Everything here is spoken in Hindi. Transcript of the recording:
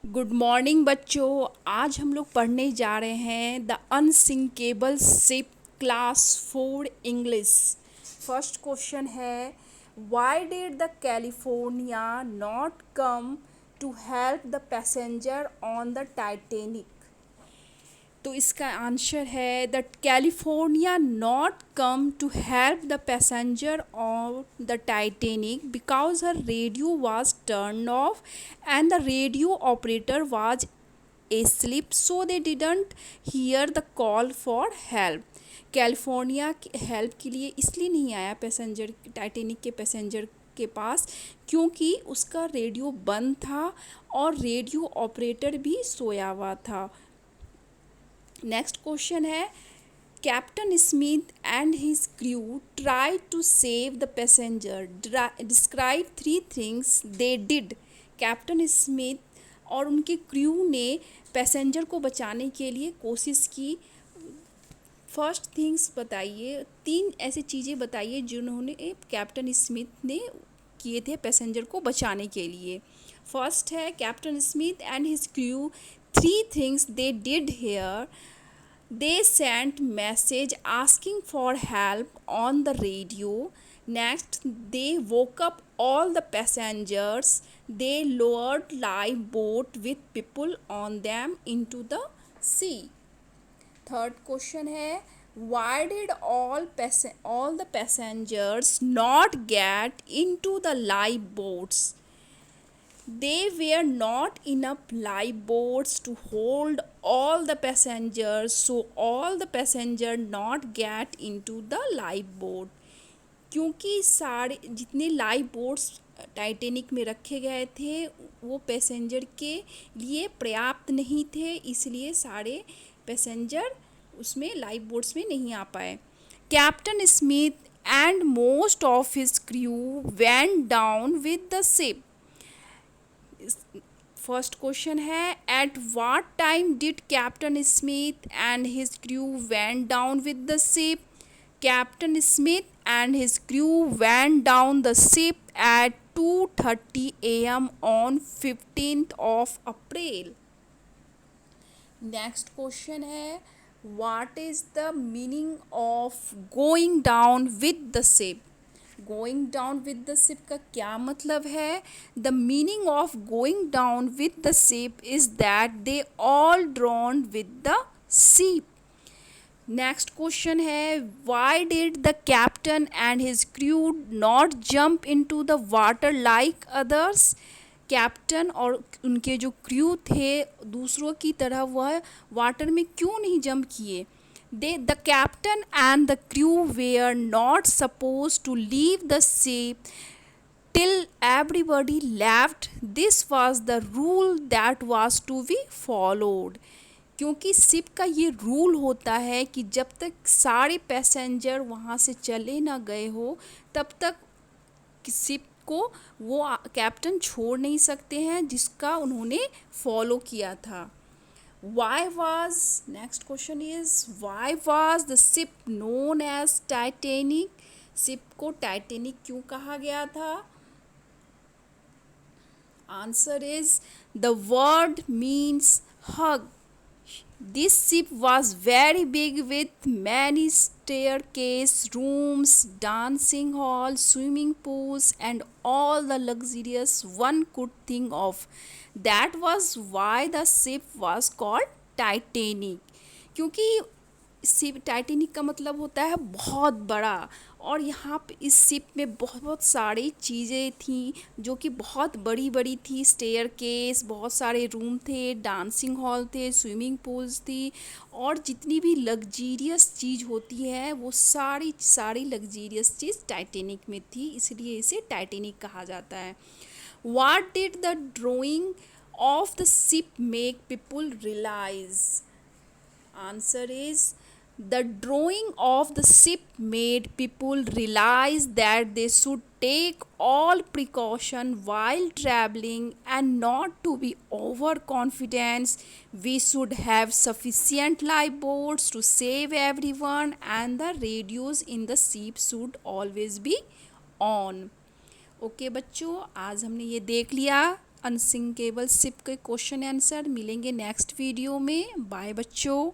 गुड मॉर्निंग बच्चों। आज हम लोग पढ़ने जा रहे हैं the unsinkable ship class 4 English. First question है, why did the California not come to help the passenger on the Titanic. तो इसका आंसर है the California not come to help the passenger on the Titanic because her radio was turn off and the radio operator was asleep, so they didn't hear the call for help। California help के लिए इसलिए नहीं आया पैसेंजर, टाइटेनिक के पैसेंजर के पास, क्योंकि उसका रेडियो बंद था और रेडियो ऑपरेटर भी सोया हुआ था। नेक्स्ट क्वेश्चन है, captain Smith and his crew try to save the passenger, describe 3 things they did. Captain Smith और उनके क्रू ने पैसेंजर को बचाने के लिए कोशिश की। फर्स्ट थिंग्स बताइए, 3 ऐसी चीज़ें बताइए जिन्होंने कैप्टन स्मिथ ने किए थे पैसेंजर को बचाने के लिए। फर्स्ट है, captain Smith and his crew 3 things they did here. They sent message asking for help on the radio. Next, they woke up all the passengers. They lowered lifeboat with people on them into the sea. Third question है, why did all the passengers not get into the lifeboats? They were not enough lifeboats to hold all the passengers, so all the passengers not get into the lifeboat। क्योंकि सारे जितने लाइफ बोट्स टाइटेनिक में रखे गए थे वो पैसेंजर के लिए पर्याप्त नहीं थे, इसलिए सारे पैसेंजर उसमें लाइफ बोट्स में नहीं आ पाए। Captain Smith and most of his crew went down with the ship. First question है, at what time did captain Smith and his crew went down with the ship. Captain Smith and his crew went down the ship at 2:30 AM on 15th of April। Next question है, what is the meaning of going down with the ship. Going down with the ship का क्या मतलब है? The meaning of going down with the ship is that they all drown with the ship. Next question है, why did the captain and his crew not jump into the water like others. Captain और उनके जो क्रू थे दूसरों की तरह वह वाटर में क्यों नहीं जंप किए? The captain and the crew were not supposed to leave the ship till everybody left. This was the rule that was to be followed। क्योंकि शिप का ये रूल होता है कि जब तक सारे पैसेंजर वहाँ से चले ना गए हो तब तक शिप को वो कैप्टन छोड़ नहीं सकते हैं, जिसका उन्होंने फॉलो किया था। Next question is, why was the ship known as Titanic? Ship को टाइटेनिक क्यों कहा गया था? Answer is, the word means hug। This ship was very big with many staircase, rooms, dancing hall, swimming pools and all the luxurious one could think of। That was why the ship was called Titanic। क्योंकि शिप टाइटेनिक का मतलब होता है बहुत बड़ा, और यहाँ पे इस शिप में बहुत सारी चीज़ें थी जो कि बहुत बड़ी बड़ी थी। स्टेयर केस, बहुत सारे रूम थे, डांसिंग हॉल थे, स्विमिंग पूल्स थी, और जितनी भी लग्जीरियस चीज़ होती है वो सारी लग्जीरियस चीज़ टाइटेनिक में थी, इसलिए इसे टाइटेनिक कहा जाता है। What did the drawing of the ship make people realize? Answer is, the drawing of the ship made people realize that they should take all precaution while traveling and not to be overconfident. We should have sufficient lifeboats to save everyone and the radios in the ship should always be on। Okay बच्चों, आज हमने ये देख लिया अनसिंकेबल शिप के क्वेश्चन आंसर मिलेंगे नेक्स्ट वीडियो में। बाय बच्चों।